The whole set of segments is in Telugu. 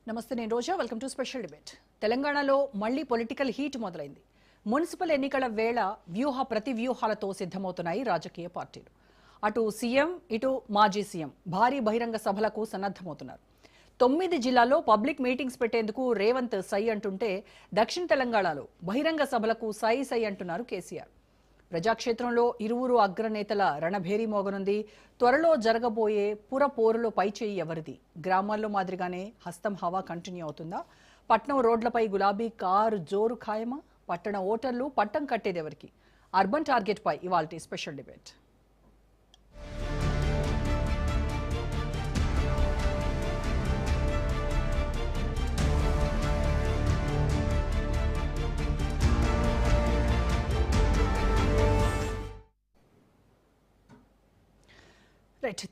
నమస్తే, నేను Roja. Welcome to special debate. తెలంగాణలో మళ్లీ పొలిటికల్ హీట్ మొదలైంది. మున్సిపల్ ఎన్నికల వేళ ప్రతి వ్యూహాలతో సిద్ధమవుతున్నాయి రాజకీయ పార్టీలు. అటు సీఎం, ఇటు మాజీ సీఎం భారీ బహిరంగ సభలకు సన్నద్ధమవుతున్నారు. 9 జిల్లాల్లో పబ్లిక్ మీటింగ్స్ పెట్టేందుకు రేవంత్ సై అంటుంటే, దక్షిణ తెలంగాణలో బహిరంగ సభలకు సై అంటున్నారు కేసీఆర్. ప్రజాక్షేత్రంలో ఇరువురు అగ్రనేతల రణభేరీ మోగనుంది. త్వరలో జరగబోయే పుర పోరులో పైచేయి ఎవరిది? గ్రామాల్లో మాదిరిగానే హస్తం హవా కంటిన్యూ అవుతుందా? పట్నం రోడ్లపై గులాబీ కారు జోరు ఖాయమా? పట్టణ ఓటర్లు పట్టం కట్టేదెవరికి? అర్బన్ టార్గెట్ పై ఇవాల్టి స్పెషల్ డిబేట్.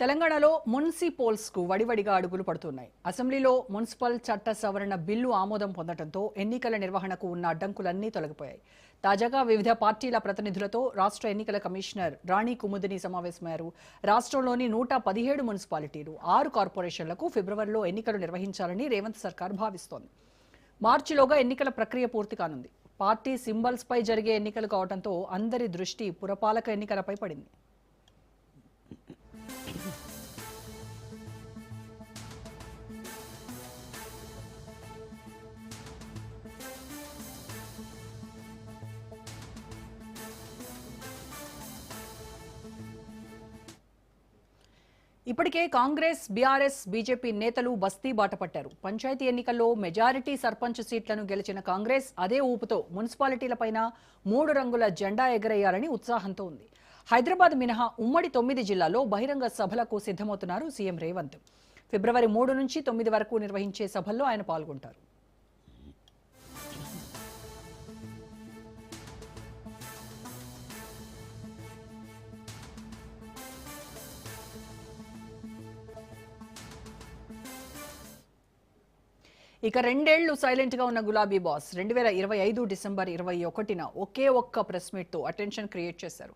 తెలంగాణలో మున్సిపల్స్ కు వడివడిగా అడుగులు పడుతున్నాయి. అసెంబ్లీలో మున్సిపల్ చట్ట సవరణ బిల్లు ఆమోదం పొందడంతో ఎన్నికల నిర్వహణకు ఉన్న అడ్డంకులన్నీ తొలగిపోయాయి. తాజాగా వివిధ పార్టీల ప్రతినిధులతో రాష్ట్ర ఎన్నికల కమిషనర్ రాణి కుముదిని సమావేశమయ్యారు. రాష్ట్రంలోని 117 మున్సిపాలిటీలు, 6 కార్పొరేషన్లకు ఫిబ్రవరిలో ఎన్నికలు నిర్వహించాలని రేవంత్ సర్కార్ భావిస్తోంది. మార్చిలోగా ఎన్నికల ప్రక్రియ పూర్తి కానుంది. పార్టీ సింబల్స్ పై జరిగే ఎన్నికలు కావడంతో అందరి దృష్టి పురపాలక ఎన్నికలపై పడింది. ఇప్పటికే కాంగ్రెస్, బీఆర్ఎస్, బీజేపీ నేతలు బస్తీ బాట పట్టారు. పంచాయతీ ఎన్నికల్లో మెజారిటీ సర్పంచ్ సీట్లను గెలిచిన కాంగ్రెస్ అదే ఊపుతో మున్సిపాలిటీలపైన 3 రంగుల జెండా ఎగరేయాలని ఉత్సాహంతో ఉంది. హైదరాబాద్ మినహా ఉమ్మడి 9 జిల్లాల్లో బహిరంగ సభలకు సిద్ధమవుతున్నారు సీఎం రేవంత్. ఫిబ్రవరి 3 నుంచి 9 వరకు నిర్వహించే సభల్లో ఆయన పాల్గొంటారు. ఇక 2 ఏళ్లు సైలెంట్ గా ఉన్న గులాబీ బాస్ 2025 డిసెంబర్ 21న ఒకే ఒక్క ప్రెస్ మీట్ తో అటెన్షన్ క్రియేట్ చేశారు.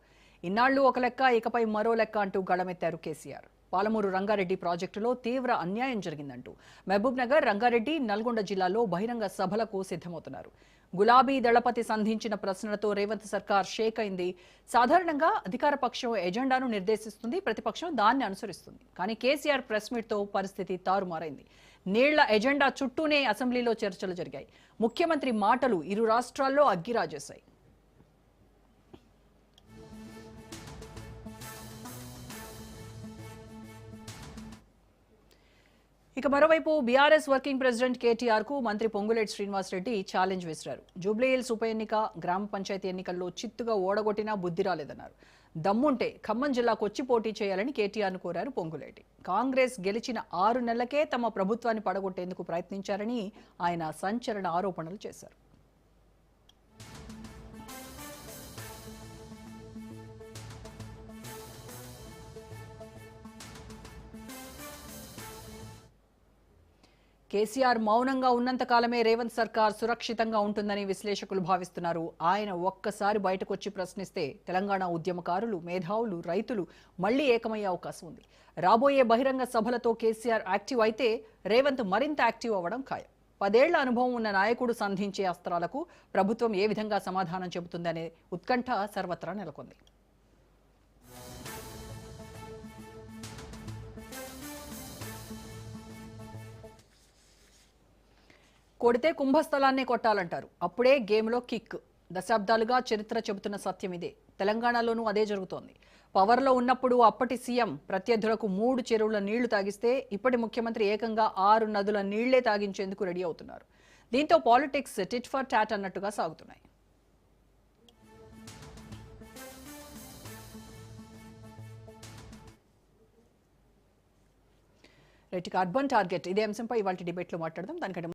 ఇన్నాళ్లు ఒక లెక్క, ఇకపై మరో లెక్క అంటూ గళమెత్తారు కేసీఆర్. పాలమూరు రంగారెడ్డి ప్రాజెక్టులో తీవ్ర అన్యాయం జరిగిందంటూ మహబూబ్ నగర్, రంగారెడ్డి, నల్గొండ జిల్లాల్లో బహిరంగ సభలకు సిద్ధమవుతున్నారు. గులాబీ దళపతి సంధించిన ప్రశ్నలతో రేవంత్ సర్కార్ షేక్ అయింది. సాధారణంగా అధికార పక్షం ఎజెండాను నిర్దేశిస్తుంది, ప్రతిపక్షం దాన్ని అనుసరిస్తుంది. కానీ కేసీఆర్ ప్రెస్ మీట్ తో పరిస్థితి తారుమారైంది. నీళ్ల ఎజెండా చుట్టూనే అసెంబ్లీలో చర్చలు జరిగాయి. ముఖ్యమంత్రి మాటలు ఇరు రాష్ట్రాల్లో అగ్గిరాజేశాయి. ఇక మరోవైపు బీఆర్ఎస్ వర్కింగ్ ప్రెసిడెంట్ కేటీఆర్ కు మంత్రి పొంగులేటి శ్రీనివాసరెడ్డి ఛాలెంజ్ విసిరారు. జూబ్లీహిల్స్ ఉప ఎన్నిక, గ్రామ పంచాయతీ ఎన్నికల్లో చిత్తుగా ఓడగొట్టినా బుద్ధి రాలేదన్నారు. దమ్ముంటే ఖమ్మం జిల్లాకు వచ్చి పోటీ చేయాలని కేటీఆర్ను కోరారు పొంగులేటి. కాంగ్రెస్ గెలిచిన 6 నెలలకే తమ ప్రభుత్వాన్ని పడగొట్టేందుకు ప్రయత్నించారని ఆయన సంచలన ఆరోపణలు చేశారు. కేసీఆర్ మౌనంగా ఉన్నంత కాలమే రేవంత్ సర్కార్ సురక్షితంగా ఉంటుందని విశ్లేషకులు భావిస్తున్నారు. ఆయన ఒక్కసారి బయటకొచ్చి ప్రశ్నిస్తే తెలంగాణ ఉద్యమకారులు, మేధావులు, రైతులు మళ్లీ ఏకమయ్యే అవకాశం ఉంది. రాబోయే బహిరంగ సభలతో కేసీఆర్ యాక్టివ్ అయితే రేవంత్ మరింత యాక్టివ్ అవ్వడం ఖాయం. 10 ఏళ్ల అనుభవం ఉన్న నాయకుడు సంధించే అస్త్రాలకు ప్రభుత్వం ఏ విధంగా సమాధానం చెబుతుందనే ఉత్కంఠ సర్వత్రా నెలకొంది. కొడితే కుంభస్థలాన్నే కొట్టాలంటారు. అప్పుడే గేమ్లో కిక్. దశాబ్దాలుగా చరిత్ర చెబుతున్న సత్యం ఇదే. తెలంగాణలోనూ అదే జరుగుతోంది. పవర్లో ఉన్నప్పుడు అప్పటి సీఎం ప్రత్యర్థులకు 3 చెరువుల నీళ్లు తాగిస్తే ఇప్పటి ముఖ్యమంత్రి ఏకంగా 6 నదుల నీళ్లే తాగించేందుకు రెడీ అవుతున్నారు. దీంతో పాలిటిక్స్ టిట్ ఫర్ టాట్ అన్నట్టుగా సాగుతున్నాయి. అర్బన్ టార్గెట్ ఇదే అంశంపై ఇవాళ డిబేట్లో మాట్లాడదాం. దానికంటే